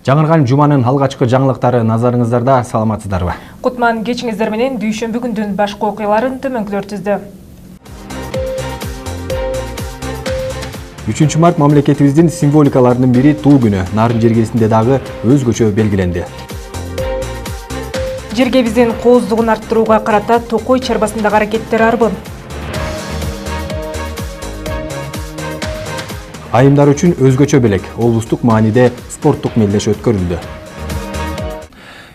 Жаңырган жуманын алгачкы жаңылыктары назарыңыздарда, саламатсыздарбы? Кутман кечиңиздер менен дүйшөмбү күндүн башкы окуяларын төмөнкүлөр түздү. 3 март мамлекетибиздин символикаларынын бири туу күнү. Нарын жергесинде дагы өзгөчө белгиленди. Жергебиздин кооздугун арттырууга карата Токой чарбасындагы аракеттер арбын. Айымдар үчүн өзгөчө белек. Облустук мааниде спорттук мелдеш өткөрүлдү.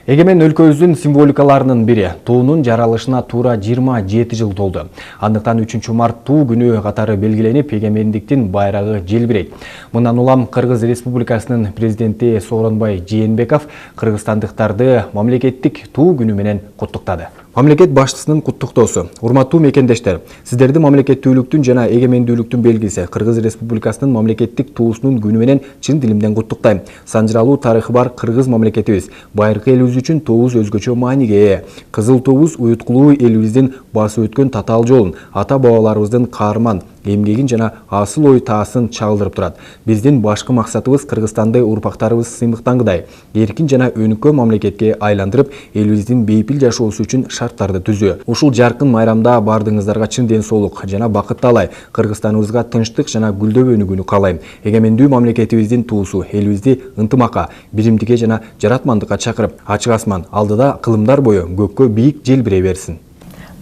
Эгемен өлкөбүздүн символикаларынын бири туунун жаралышына туура 27 жыл толду. Андыктан 3 март туу күнү катары белгиленип, эгемендиктин байрагы желбирейт. Мындан улам Кыргыз Республикасынын президенти Сооронбай Жээнбеков кыргызстандыктарды мамлекеттик туу күнү менен куттуктады. Мамлекет башчысынын куттуктоосу. Урматтуу мекендештер, сиздерди мамлекеттүүлүктүн жана эгемендүүлүктүн белгиси Кыргыз Республикасынын мамлекеттик туусунун күнү менен чын дилимден куттуктайм. Санжыралуу тарыхы бар Кыргыз мамлекетибиз, байыркы элибиз үчүн туубуз өзгөчө мааниге ээ. Кызыл туубуз уюткулуу элибиздин басып өткөн татаал жолун, ата-бабаларыбыздын каарман эмгегин жана асыл ой таасын чагылдырып турат. Биздин башкы максатыбыз Кыргызстанды урпактарыбыз сыймыктангыдай эркин жана өнүккөн мамлекетке айландырып, элибиздин бейпил жашоосу үчүн шарттарды түзүү. Ушул жаркын майрамда бардыгыңыздарга чын ден соолук жана бакыт таалай. Кыргызстаныбызга тынчтык жана гүлдөө өнүгүүнү каалайм. Эгемендүү мамлекетибиздин туусу элибизди ынтымакка, биримдикке жана жаратмандыкка чакырып, ачык асман алдыда кылымдар бою көккө бийик желбирей берсин.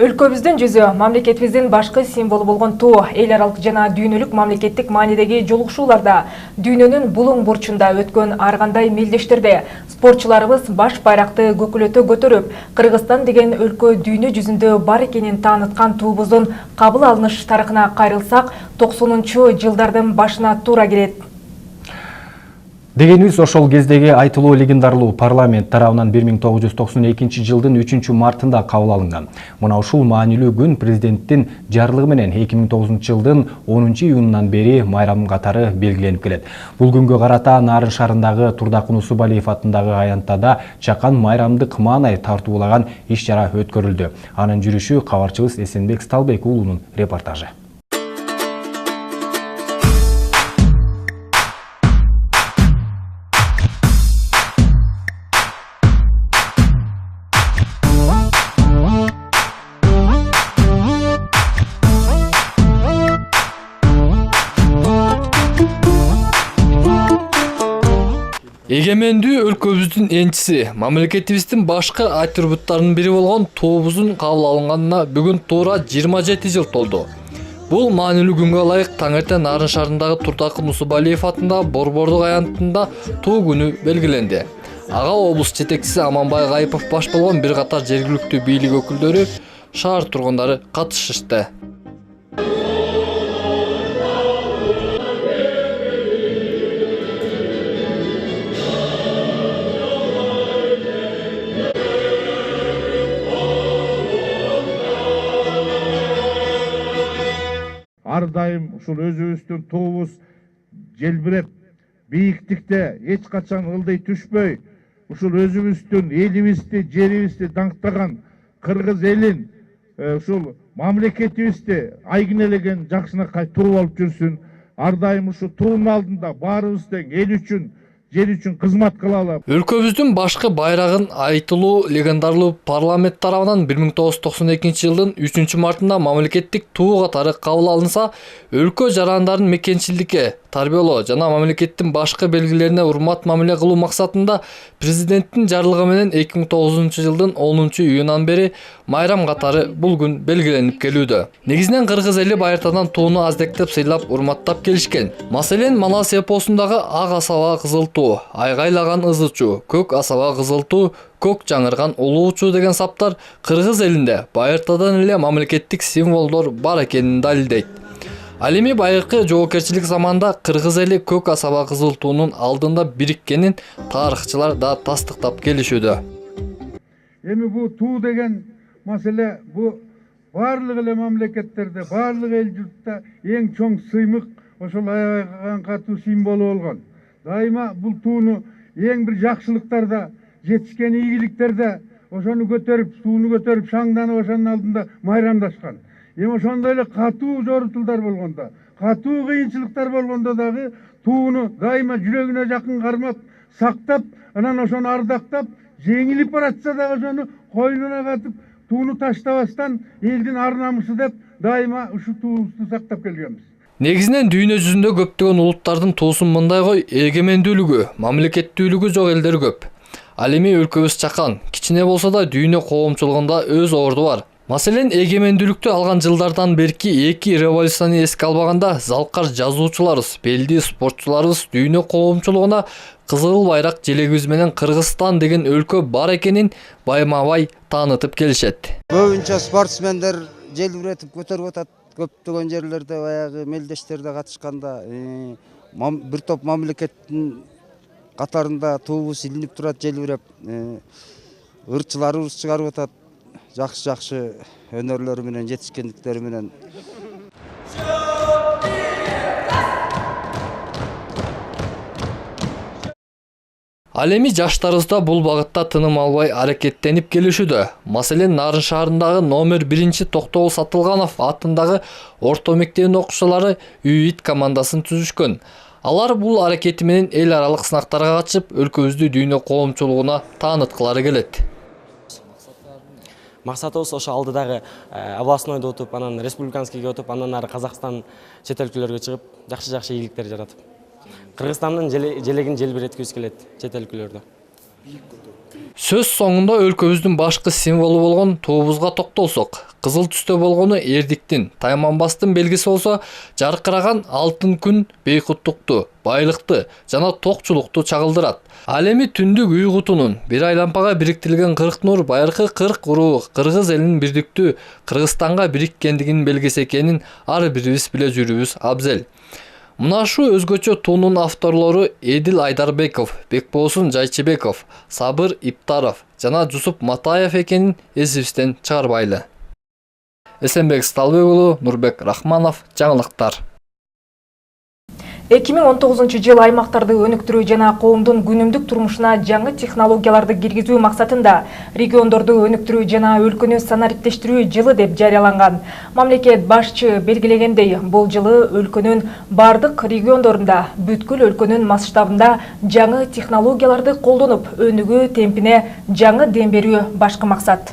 Өлкөбүздүн жүзү, мамлекетибиздин башкы символу болгон туу, эл аралык жана дүйнөлүк мамлекеттик маанидеги жолугушууларда, дүйнөнүн булуң бурчунда өткөн ар кандай мелдештерде спортчуларыбыз баш байракты көкүлөтө көтөрүп, Кыргызстан деген өлкө дүйнө жүзүндө бар экенин тааныткан туубуздун кабыл алыныш тарыхына кайрылсак, 90-жылдардын башына туура келет. Дегенибиз, ошол кездеги айтылуу легендарлуу парламент тарабынан 1992 жылдын 3 мартында кабыл алынган. Мына ушул маанилүү күн президенттин жарлыгы менен 2009 жылдын 10 июнунан бери майрам катары белгиленип келет. Бул күнгө карата Нарын шаарындагы Турдакын Усубалиев атындагы аянтада чакан майрамдык маанай тартуулаган иш-чара өткөрүлдү. Анын жүрүшү кабарчыбыз Эсенбек Сталбек уулунун репортажы. Эгемендүү өлкөбүздүн энчиси, мамлекетибиздин башкы атрибуттарынын бири болгон туубуздун кабыл алынганына бүгүн туура 27 жыл толду. Бул маанилүү күнгө ылайык таңертең Нарын шаарындагы Турдакын Усубалиев атындагы Борбордук аянтында туу күнү белгиленди. Ага облус жетекчиси Аманбай Гайыпов баш болгон бир катар жергиликтүү бийлик өкүлдөрү, шаар тургундары катышышты. Ар дайым ушул өзүбүздүн туубуз желбиреп, бийиктикте эч качан ылдый түшпөй, ушул өзүбүздүн элибизди, жерибизди даңктаган кыргыз элин, ушул мамлекетибизди айгинелеген жакшынакай тууп алып жүрсүн. Ар дайым ушул туунун алдында баарыбыз тең эл үчүн, жер үчүн кызмат кылалы. Өлкөбүздүн башкы байрагын айтылуу легендарлуу парламент тарабынан 1992 жылдын 3 мартында мамлекеттик туу катары кабыл алынса, өлкө жарандарын мекенчиликке, тарбиялоо жана мамлекеттин башкы белгилерине урмат мамиле кылуу максатында президенттин жарлыгы менен 2009 жылдын 10 июнунан бери майрам катары бул күн белгиленип келүүдө. Негизинен кыргыз эли байыртадан тууну аздектеп сыйлап, урматтап келишкен. Маселен, Манас эпосундагы ак асаба кызыл туу, айгайлаган ызычуу, көк асаба кызыл туу, көк жаңырган улуучу деген саптар кыргыз элинде байыртадан эле мамлекеттик символдор бар экенин далилдейт. Ал эми байыркы жоопкерчилик заманда кыргыз эли көк асаба кызыл туунун алдында бириккенин тарыхчылар да тастыктап келишүүдө. Эми бул туу деген маселе бул барлык эле мамлекеттерде, барлык эл журтта эң чоң сыймык, ошол аяган катуу символу болгон. Дайыма бул тууну эң бир жакшылыктарда, жетишкен ийгиликтерде ошону көтөрүп, тууну көтөрүп шаңданып ошонун алдында майрамдашкан. Эми ошондой эле катуу жорутулдар болгондо, катуу кыйынчылыктар болгондо дагы тууну дайыма жүрөгүнө жакын кармап, сактап, анан ошону ардактап, жеңилип баратса дагы ошону койнуна катып, тууну таштабастан элдин ар намысы деп дайыма ушу туубузду сактап келгенбиз. Негизинен дүйнө жүзүндө көптөгөн улуттардын туусун мындай кой эгемендүүлүгү, мамлекеттүүлүгү жок элдер көп. Ал эми өлкөбүз чакан, кичине болсо да дүйнө коомчулугунда өз орду бар. Маселен, эгемендүүлүктү алган жылдардан берки эки революцияны эске албаганда залкар жазуучуларыбыз, белди спортчуларыбыз дүйнө коомчулугуна кызыл байрак желегибиз менен Кыргызстан деген өлкө бар экенин байма-бай таанытып келишет. Көбүнчө спортсмендер желбиретип көтөрүп атат. Көптөгөн жерлерде баягы мелдештерде катышканда бир топ мамлекеттин катарында туубуз илинип турат, желбиреп. Ырчыларыбыз чыгарып атат. Жакшы өнөрлөрү менен, жетишкендиктери менен. Ал эми жаштарыбызда бул багытта тыным албай аракеттенип келишүүдө. Маселен, Нарын шаарындагы номер 1 Токтогул Сатылганов атындагы орто мектебинин окуучулары үй-ит командасын түзүшкөн. Алар бул аракети менен эл аралык сынактарга катышып, өлкөбүздү дүйнө коомчулугуна тааныткылары келет. Максатыбыз ошо алдыдагы областнойдо отуп, анан республиканскийге отуп, анан ары Казакстан чет өлкөлөргө чыгып, жакшы ийгиликтер жаратып. Кыргызстандын желегин желбиреткибиз келет чет өлкөлөрдө. Сөз соңунда өлкөбүздүн башкы символу болгон туубузга токтолсок, кызыл түстө болгону эрдиктин, тайманбастын белгиси болсо, жаркыраган алтын күн бейкуттукту, байлыкты жана токчулукту чагылдырат. Ал эми түндүк үй кутунун бир айлампага бириктирилген 40 нур байыркы 40 уруу кыргыз элинин бирдиктүү Кыргызстанга бириккендигинин белгиси экенин ар бирибиз биле жүрүүбүз абзел. Мына ушу өзгөчө туунун авторлору Эдил Айдарбеков, Бекбосун Жайчыбеков, Сабыр Иптаров жана Жусуп Матаев экенин эсибизден чыгарбайлы. Эсенбек Сталбек уулу, Нурбек Рахманов, жаңылыктар. 2019 жыл аймактарды өнүктүрүү жана коомдун күнүмдүк турмушуна жаңы технологияларды киргизүү максатында региондорду өнүктүрүү жана өлкөнү санариптештирүү жылы деп жарыяланган. Мамлекет башчы белгилегендей, бул жылы өлкөнүн бардык региондорунда бүткүл өлкөнүн масштабында жаңы технологияларды колдонуп, өнүгүү темпине жаңы дем берүү башкы максат.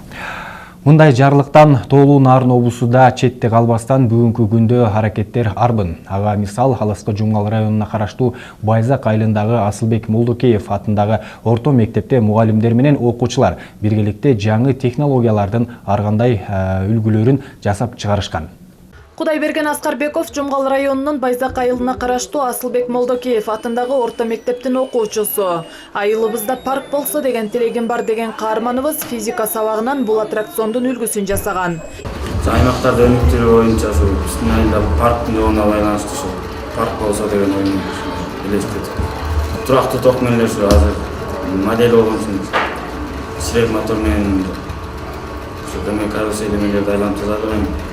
Мындай жарлыктан Тоолуу Нарын облусунда четте калбастан бүгүнкү күндө аракеттер арбын. Ага мисал Алыскы Жумгал районуна караштуу Байзак айылындагы Асылбек Молдокеев атындагы орто мектепте мугалимдер менен окуучулар биргеликте жаңы технологиялардын ар кандай үлгүлөрүн жасап чыгарышкан. Кудайберген Аскарбеков Жумгал районунун Байзак айылына караштуу Асылбек Молдокеев атындагы орто мектептин окуучусу. Айылыбызда парк болсо деген тилегим бар деген каарманыбыз физика сабагынан бул аттракциондун үлгүсүн жасаган. Аймактарды өнүктүрүү боюнча биздин айылда парктын жогуна байланыштуу парк болсо деген ойун элестетип. Турактуу ток менен азыр модель болгон үчүн сирек мотор менен ошо карусели менен айлантып жатат.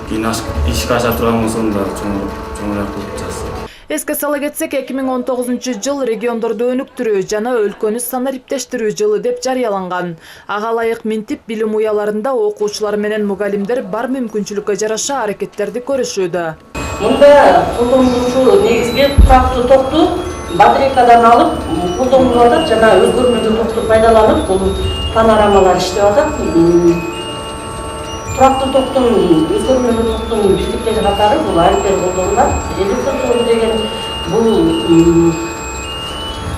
Ишке аша турган болсо да чоңураак кылып жасайт. Эске сала кетсек, 2019 жыл региондорду өнүктүрүү жана өлкөнү санариптештирүү жылы деп жарыяланган. Ага ылайык минтип билим уяларында окуучулар менен мугалимдер бар мүмкүнчүлүккө жараша аракеттерди көрүшүүдө. Мында колдонуучу негизги турактуу токту батарейкадан алып колдонуп атат жана өзгөрмөлүү токту пайдаланып бул панорамалар иштеп атат. Турактуу токтун өзгөрмөлүү токтун бирдиктери катары бул ампер колдонулат. Электр тогу деген бул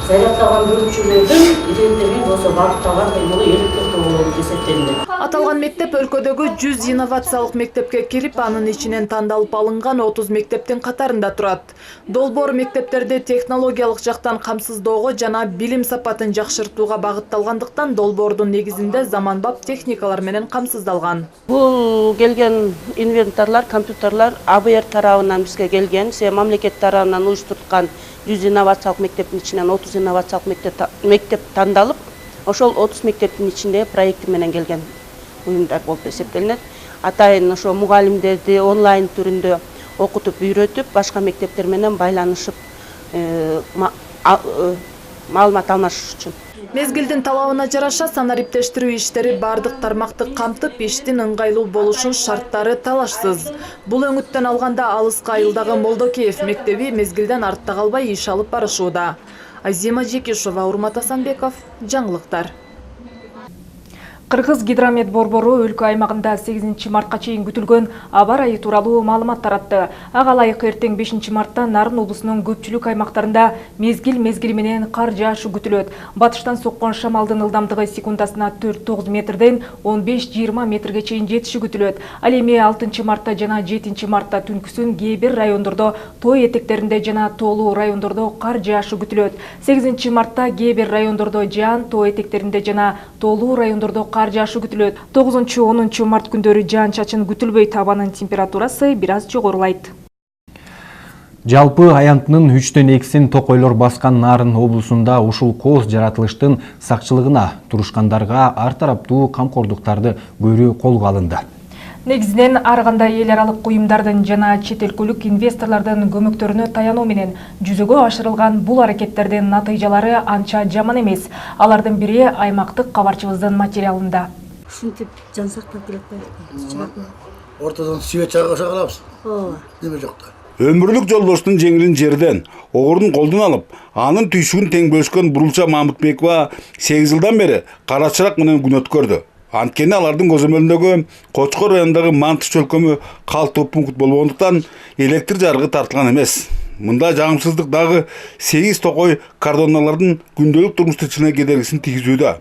зарядталган бөлүкчөлөрдүн иреттелген болсо багытталган бул электр тогу болуп эсептелинет. Аталган мектеп өлкөдөгү 100 инновациялык мектепке кирип, анын ичинен тандалып алынган 30 мектептин катарында турат. Долбоор мектептерди технологиялык жактан камсыздоого жана билим сапатын жакшыртууга багытталгандыктан долбоордун негизинде заманбап техникалар менен камсыздалган. Бул келген инвентарлар, компьютерлар АБР тарабынан бизге келген, мамлекет тарабынан уюштурулган 100 инновациялык мектептин ичинен 30 инновациялык мектеп тандалып, ошол 30 мектептин ичинде проекти менен келген уюмдар болуп эсептелинет. Атайын ошо мугалимдерди онлайн түрүндө окутуп, үйрөтүп, башка мектептер менен байланышып, маалымат алмашыш үчүн. Мезгилдин талабына жараша санариптештирүү иштери бардык тармакты камтып, иштин ыңгайлуу болушун шарттары талашсыз. Бул өңүттөн алганда Алыскы айылдагы Молдокеев мектеби мезгилден артта калбай иш алып барышууда. Азима Жекишова, Урмат Асанбеков, жаңылыктар. Кыргыз гидромет борбору өлкө аймагында 8 мартка чейин күтүлгөн аба ырайы тууралуу маалымат таратты. Ага ылайык эртең 5 мартта Нарын облусунун көпчүлүк аймактарында мезгил менен кар жаашы күтүлөт. Батыштан соккон шамалдын ылдамдыгы секундасына 4-9 метрден 15-20 метрге чейин жетиши күтүлөт. Ал эми 6 мартта жана 7 мартта түнкүсүн кээ бир райондордо, тоо этектеринде жана тоолуу райондордо кар жаашы күтүлөт. 8 мартта кээ бир райондордо жаан, тоо этектеринде жана тоолуу райондордо кар жаашы күтүлөт. 9-10 март күндөрү жаан-чачын күтүлбөйт, абанын температурасы бир аз жогорулайт. Жалпы аянтынын 3/2 токойлор баскан Нарын облусунда ушул кооз жаратылыштын сакчылыгына турушкандарга ар тараптуу камкордуктарды көрүү колго алынды. Негизинен ар кандай эл аралык уюмдардын жана чет өлкөлүк инвесторлордун көмөктөрүнө таянуу менен жүзөгө ашырылган бул аракеттердин натыйжалары анча жаман эмес. Алардын бири аймактык кабарчыбыздын материалында. Ушинтип жан сактап келет да. Ортодон свет чагыша калабыз. Ооба. Неме жокта. Өмүрлүк жолдоштун жеңилин жерден, огурун колдон алып, анын түйшүгүн тең бөлүшкөн Бурулча Мамытбекова 8 жылдан бери кара чырак менен күн өткөрдү. Анткени алардын көзөмөлүндөгү Кочкор районундагы Мантыш чөлкөмү калтуу пункт болгондуктан электр жарыгы тартылган эмес. Мында жагымсыздык дагы 8 токой кардоналардын күндөлүк турмуш тирчилигине кедергисин тийгизүүдө.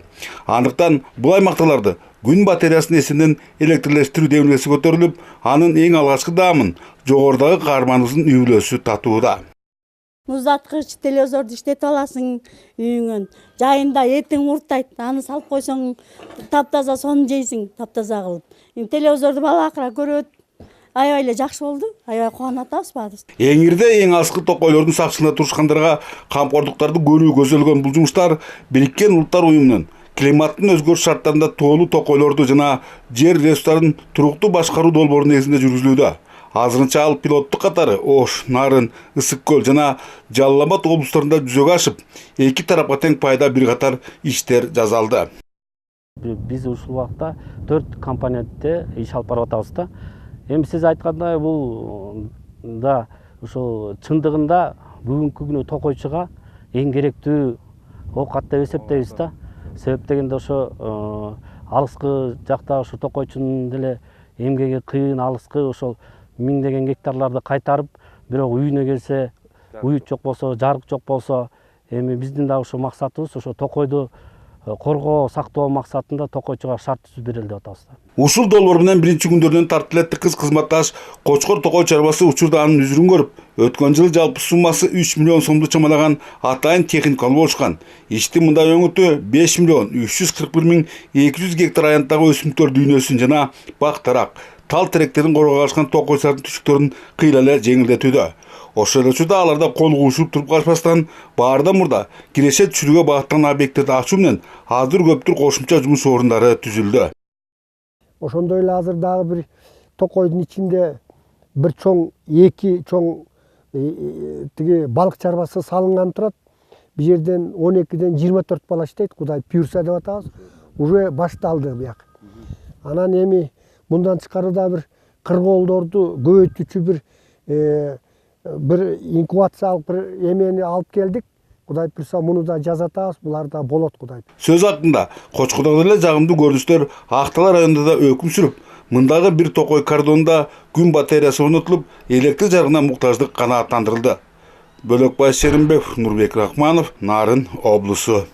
Андыктан бул аймакталарды күн батареясынын эсинен электрлештирүү демилгеси көтөрүлүп, анын эң алгачкы даамын жогорудагы каарманыбыздын үй-бүлөсү татууда. Муздаткыч, телевизорду иштетип аласың үйүңөн. Жайында этиң уртайт, аны салып койсоң таптаза сонун жейсиң, таптаза кылып. Телевизорду бала акыра көрөт. Аябай эле жакшы болду. Аябай кубанып атабыз баарыбыз. Эңирде эң алыскы токойлордун сакчылыгына турушкандарга камкордуктарды көрүү көзөлгөн бул жумуштар Бириккен Улуттар уюмунун климаттын өзгөрүш шарттарында тоолуу токойлорду жана жер ресурстарын туруктуу башкаруу долбоору негизинде жүргүзүлүүдө. Азырынча ал пилоттук катары Ош, Нарын, Ысык көл жана Жалал Абад облустарында жүзөгө ашып, эки тарапка тең пайда бир катар иштер жасалды. Биз ушул убакта 4 компонентте иш алып барып атабыз да. Эми сиз айткандай бул да ушул чындыгында бүгүнкү күнү токойчуга эң керектүү оокат деп эсептейбиз да. Себеп дегенде ошо алыскы жакта ошо токойчунун деле эмгеги кыйын, алыскы ошол миңдеген гектарларды кайтарып, бирок үйүнө келсе, уют жок болсо, жарык жок болсо, эми биздин да ошо максатыбыз ошо токойду коргоо, сактоо максатында токойчуга шарт түзүп берели деп атабыз. Ушул долбоор менен биринчи күндөрдөн тартып эле кыз кызматташ Кочкор токой чарбасы учурда анын үзүрүн көрүп, өткөн жылы жалпы суммасы 3 миллион сомду чамалаган атайын техникалуу болушкан. Ишти мындай өңүтү 5 миллион 341 миң 200 гектар аянттагы өсүмдүктөр дүйнөсүн жана бак тарак, тал теректерин коргоого алышкан токойсардын түшүктөрүн кыйла эле жеңилдетүүдө. Ошол эле учурда аларда кол куушуп туруп калышпастан баардан мурда киреше түшүрүүгө багытталган объекттерди ачуу менен азыр көптүр кошумча жумуш орундары түзүлдү. Ошондой эле азыр дагы бир токойдун ичинде бир чоң, эки чоң тиги балык чарбасы салынган турат. Бул жерден 12ден 24 бала иштейт, Кудай пюрса деп атабыз. Уже башталды бияк. Анан эми мындан тышкары да бир кыргоолдорду көбөйтүүчү бир инкубациялык бир эмени алып келдик. Кудай пюрса муну да жазатабыз, булар да болот Кудай. Сөз артында Кочкордогу эле жагымдуу көрүнүштөр Актала районунда да өкүм сүрүп, мындагы бир токой кардонда күн батареясы орнотулуп, электр жарыгына муктаждык канааттандырылды. Бөлөкбай Шеримбеков, Нурбек Рахманов, Нарын облусу.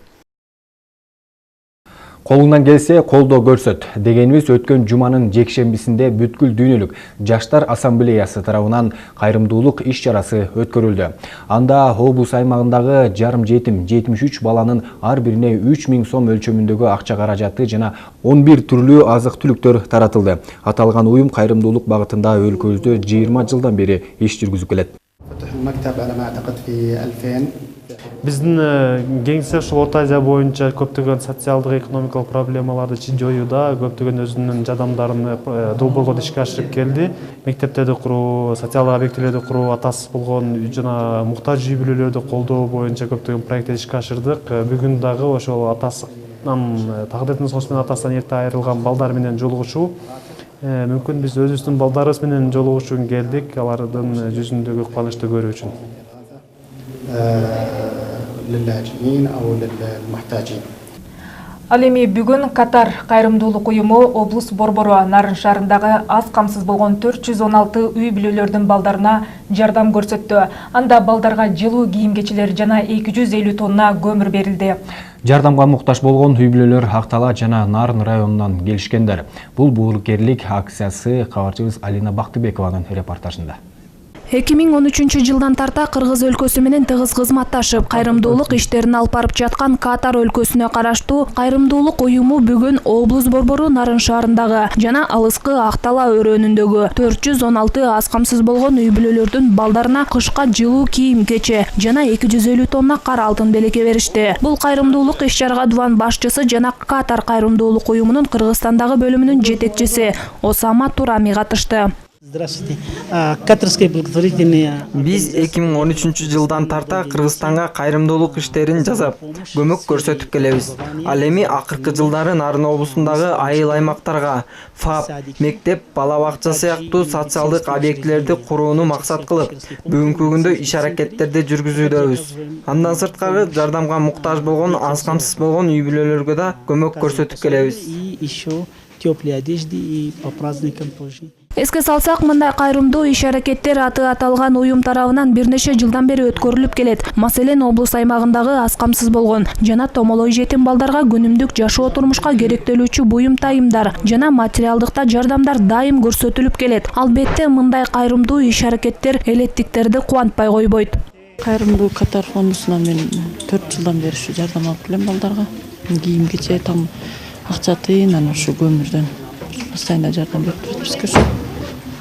Колуңдан келсе, колдоо көрсөт. Дегенибиз өткөн жуманын жекшембисинде бүткүл дүйнөлүк Жаштар ассамблеясы тарабынан кайрымдуулук иш чарасы өткөрүлдү. Анда облус аймагындагы жарым жетим 73 баланын ар бирине 3000 сом өлчөмүндөгү акча каражаты жана 11 түрлүү азык-түлүктөр таратылды. Аталган уюм кайрымдуулук багытында өлкөбүздө 20 жылдан бери иш жүргүзүп келет. Биздин кеңсе ушул Орто Азия боюнча көптөгөн социалдык экономикалык проблемаларды жоюуда көптөгөн өзүнүн жадамдарын долбоорго ишке ашырып келди. Мектептерди куруу, социалдык объектилерди куруу, атасыз болгон жана муктаж үй бүлөлөрдү колдоо боюнча көптөгөн проекттер ишке ашырдык. Бүгүн дагы ошол атасынан тагдырдын согуш менен атасынан эрте айрылган балдар менен жолугушуу. Мүмкүн биз өзүбүздүн балдарыбыз менен жолугушуу үчүн келдик, алардын жүзүндөгү кубанычты көрүү үчүн. للاجئين أو للمحتاجين. Ал эми бүгүн Катар кайрымдуулук уюму облус борбору Нарын шаарындагы аз камсыз болгон 416 үй бүлөлөрдүн балдарына жардам көрсөттү. Анда балдарга жылуу кийим-кечелер жана 250 тонна көмүр берилди. Жардамга муктаж болгон үй бүлөлөр Актала жана Нарын районунан келишкендер. Бул буурукерлик акциясы кабарчыбыз Алина Бактыбекованын репортажында. 2013 жылдан тарта Кыргыз өлкөсү менен тыгыз кызматташып, кайрымдуулук иштерин алып барып жаткан Катар өлкөсүнө караштуу кайрымдуулук уюму бүгүн облус борбору Нарын шаарындагы жана алыскы Актала өрөөнүндөгү 416 аз камсыз болгон үй бүлөлөрдүн балдарына кышка жылуу кийим-кече жана 250 тонна кара алтын белекке беришти. Бул кайрымдуулук иш-чарага Дуван башчысы жана Катар кайрымдуулук уюмунун Кыргызстандагы бөлүмүнүн жетекчиси Осама Турами катышты. Биз 2013 жылдан тарта Кыргызстанга кайрымдуулук иштерин жасап, көмөк көрсөтүп келебиз. Ал эми акыркы жылдары Нарын облусундагы айыл аймактарга ФАП, мектеп, бала бакча сыяктуу социалдык объектилерди курууну максат кылып, бүгүнкү күндө иш-аракеттерди жүргүзүүдөбүз. Андан сырткары жардамга муктаж болгон аз камсыз болгон үй бүлөлөргө да көмөк көрсөтүп келебиз. Эске салсак, мындай кайрымдуу иш-аракеттер аты аталган уюм тарабынан бир нече жылдан бери өткөрүлүп келет. Маселен, облус аймагындагы аз камсыз болгон жана томолой жетим балдарга күнүмдүк жашоо турмушка керектелүүчү буюм тайымдар жана материалдык жардамдар дайым көрсөтүлүп келет. Албетте, мындай кайрымдуу иш-аракеттер элеттиктерди кубантпай койбойт. Кайрымдуу Катар фондусунан мен 4 жылдан бери ушу жардам алып келем балдарга. Кийим-кече, там акча тыйын, анан ушу көмүрдөн постоянно жардам берип турат бизге.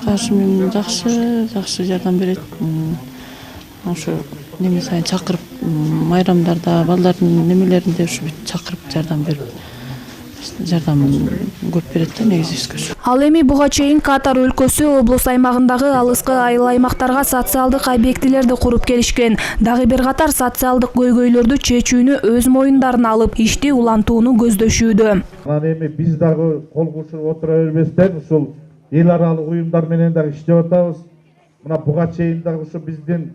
Каршымен жакшы жардам берет. Ошо неме сайын чакырып, майрамдарда, балдардын немелеринде ушу чакырып жардам берип, жардам көп берет да негизи бизге. Ал эми буга чейин Катар өлкөсү облус аймагындагы алыскы айыл аймактарга социалдык объектилерди куруп келишкен. Дагы бир катар социалдык көйгөйлөрдү чечүүнү өз моюндарына алып, ишти улантууну көздөшүүдө. Анан эми биз дагы кол кушуп отура бербестен ушул эл аралык уюмдар менен дагы иштеп атабыз. Мына буга чейин дагы ушу биздин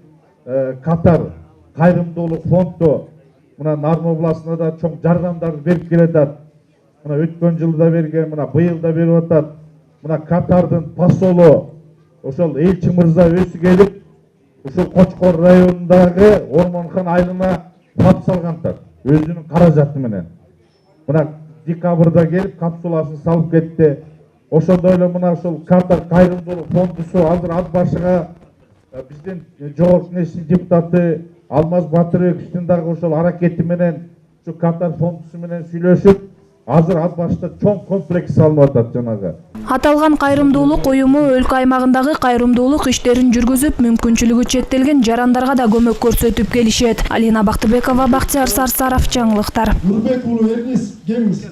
Катар кайрымдуулук фонду мына Нарын областына да чоң жардамдар берип келатат. Мына өткөн жылда берген, мына быйыл да берип атат. Мына Катардын посолу ошол элчи мырза өзү келип, ушул Кочкор районундагы Ормонхан айылына кап салгантар өзүнүн каражаты менен. Мына декабрда келип капсуласын салып кетти. Ошондой эле мына ушул Катар кайрымдуулук фондусу азыр ат башыга биздин жогорку кеңештин депутаты Алмаз Батырбековдун дагы ошол аракети менен ушу Катар фондусу менен сүйлөшүп, азыр ат башта чоң комплекс салынып атат жанагы. Аталган кайрымдуулук уюму өлкө аймагындагы кайрымдуулук иштерин жүргүзүп, мүмкүнчүлүгү чектелген жарандарга да көмөк көрсөтүп келишет. Алина Бактыбекова, Бактияр Сарсаров, жаңылыктар. Нурбек уулу Эрнис, келиңиз.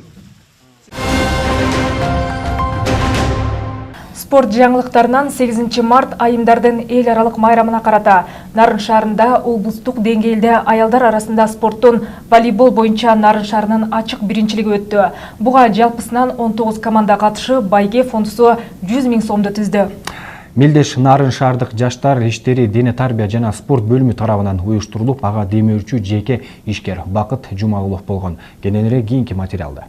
Спорт жаңылыктарынан 8 март айымдардын эл аралык майрамына карата Нарын шаарында облустук деңгээлде аялдар арасында спорттун волейбол боюнча Нарын шаарынын ачык биринчилиги өттү. Буга жалпысынан 19 команда катышып, Байге фондусу 100 000 сомду түздү. Мелдеш Нарын шаардык жаштар иштери дене тарбия жана спорт бөлүмү тарабынан уюштурулуп, ага демөөрчү жеке ишкер Бакыт Жумагулов болгон. Кененирээк кийинки материалда.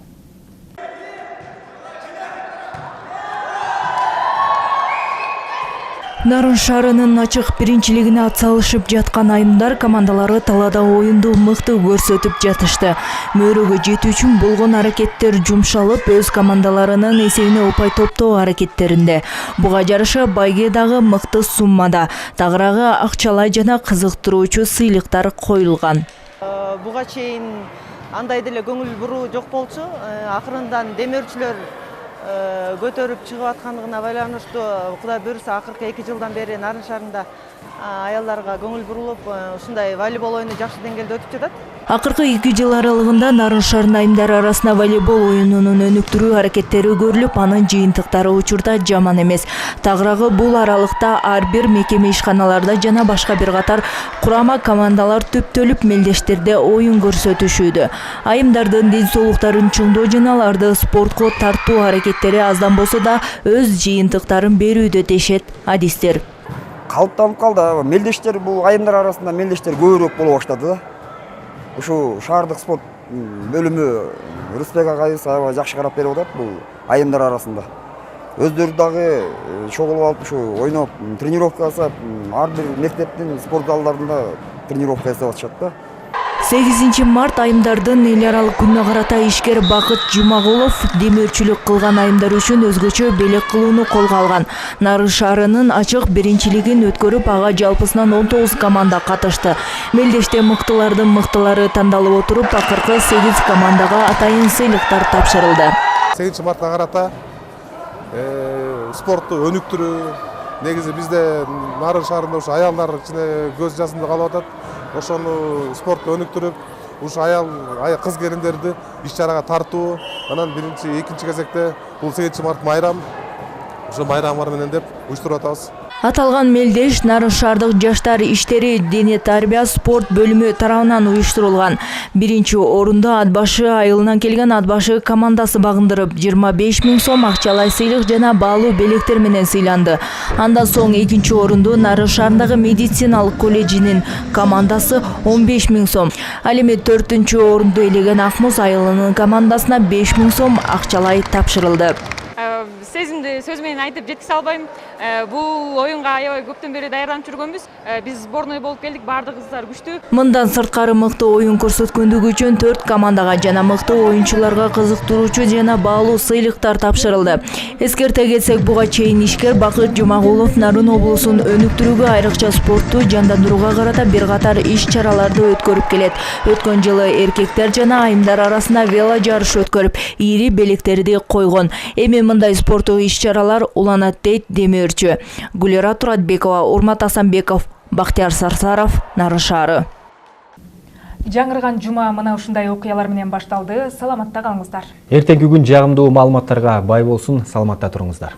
Нарын шаарынын ачык биринчилигине атсалышып жаткан айымдар командалары талаада оюнду мыкты көрсөтүп жатышты. Мөрөгө жетүү үчүн болгон аракеттер жумшалып, өз командаларынын эсебине упай топтоо аракеттеринде. Буга жараша Байге дагы мыкты суммада тагыраагы акчалай жана кызыктыруучу сыйлыктар коюлган. Буга чейин андай деле көңүл буруу жок болчу. Акырындан демөөрчүлөр көтөрүп чыгып аткандыгына байланыштуу, Кудай буйруса акыркы 2 жылдан бери Нарын шаарында аялдарга көңүл бурулуп, ушундай волейбол оюну жакшы деңгээлде өтүп жатат. Акыркы 2 жыл аралыгында Нарын шаарынын айымдары арасында волейбол оюнунун өнүктүрүү аракеттери көрүлүп, анын жыйынтыктары учурда жаман эмес. Тагыраагы бул аралыкта ар бир мекеме ишканаларда жана башка бир катар курама командалар түптөлүп мелдештерде оюн көрсөтүшүүдө. Айымдардын ден соолуктарын чыңдоо жана аларды спортко тартуу аракеттери аздан болсо да өз жыйынтыктарын берүүдө дешет адистер. Калыптанып калды. Мелдештер бул айымдар арасында мелдештер көбүрөөк боло баштады да. ушу шаардык спорт бөлүмү Рысбек агайыбыз аябай жакшы карап берип атат бул айымдар арасында. Өздөрү дагы чогулуп алып ушу ойноп, тренировка жасап, ар бир мектептин спорт залдарында тренировка жасап атышат да. 8 март айымдардын эл аралык күнүнө карата ишкер Бакыт Жумагулов демөөрчүлүк кылган айымдар үчүн өзгөчө белек кылууну колго алган. Нарын шаарынын ачык биринчилигин өткөрүп, ага жалпысынан 19 команда катышты. Мелдеште мыктылардын мыктылары тандалып отуруп, акыркы 8 командага атайын сыйлыктар тапшырылды. 8 мартка карата спортту өнүктүрүү, негизи бизде Нарын шаарында ушу аялдар ичине көз жасында калып атат. Ошону спортту өнүктүрүп, ушу кыз келиндерди иш чарага тартуу, анан биринчи, экинчи кезекте бул 8 март майрам. Ошо майрамдар менен деп уюштуруп атабыз. Аталган мелдеш Нарын шаардык жаштар иштери дене тарбия спорт бөлүмү тарабынан уюштурулган. Биринчи орунду Атбашы айылынан келген Атбашы командасы багындырып, 25 000 сом акчалай сыйлык жана баалуу белектер менен сыйланды. Андан соң экинчи орунду Нарын шаарындагы медициналык колледжинин командасы 15 000 сом. Ал эми 4-чү орунду ээлеген Акмуз айылынын командасына 5 000 сом акчалай тапшырылды. Сезимди сөз менен айтып жеткизе албайм. Бул оюнга аябай көптөн бери даярданып жүргөнбүз. Биз сборной болуп келдик, баардык кыздар күчтүү. Мындан сырткары мыкты оюн көрсөткөндүгү үчүн 4 командага жана мыкты оюнчуларга кызыктыруучу жана баалуу сыйлыктар тапшырылды. Эскерте кетсек, буга чейин ишкер Бакыт Жумагулов Нарын облусун өнүктүрүүгө, айрыкча спортту жандандырууга карата бир катар иш чараларды өткөрүп келет. Өткөн жылы эркектер жана айымдар арасында вело жарыш өткөрүп, ири белектерди койгон. Эми мындай спорттук иш чаралар уланат дейт демөөрчү. Гүлера Туратбекова, Урмат Асанбеков, Бактияр Сарсаров, Нарын шаары. Жаңырган жума мына ушундай окуялар менен башталды. Саламатта калыңыздар. Эртеңки күн жагымдуу маалыматтарга бай болсун. Саламатта туруңуздар.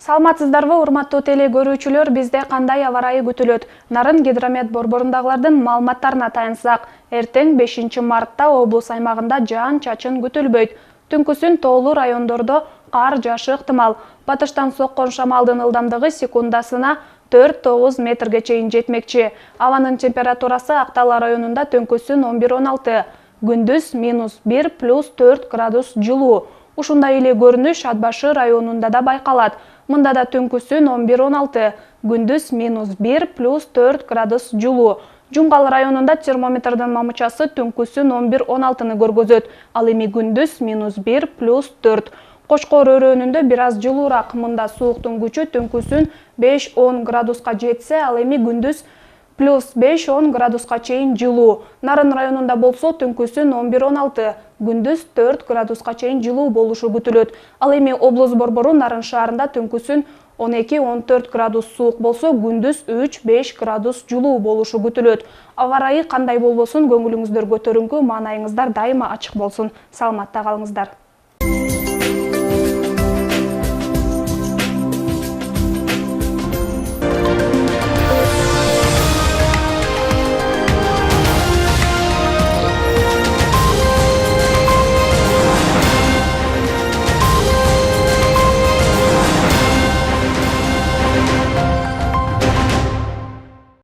Саламатсыздарбы, урматтуу теле көрүүчүлөр, бизде кандай аба ырайы күтүлөт? Нарын гидромет борборундагылардын маалыматтарына таянсак, эртең 5 мартта облус аймагында жаан-чачын күтүлбөйт. Түнкүсүн тоолуу райондордо кар жаашы ыктымал. Батыштан соккон шамалдын ылдамдыгы секундасына 4-9 метрге чейин жетмекчи. Абанын температурасы Актала районунда түнкүсүн 11-16, күндүз -1 +4 градус жылуу. Ушундай эле көрүнүш Атбашы районунда да байкалат. Мында да түнкүсүн 11-16, күндүз -1 +4 градус жылуу. Жумгал районунда термометрдин мамычасы түнкүсүн 11-16 көргөзөт, ал эми күндүз -1 +4. Кошкор өрөөнүндө бир аз жылуураак, мында сууктун күчү түнкүсүн 5-10 градуска жетсе, ал эми күндүз +5-10 градуска чейин жылуу. Нарын районунда болсо түнкүсүн 11-16, күндүз 4 градуска чейин жылуу болушу күтүлөт. Ал эми облус борбору Нарын шаарында түнкүсүн 12-14 градус суук болсо, күндүз 3-5 градус жылуу болушу күтүлөт. Аба ырайы кандай болбосун, көңүлүңүздөр көтөрүңкү, маанайыңыздар дайыма ачык болсун. Саламатта калыңыздар.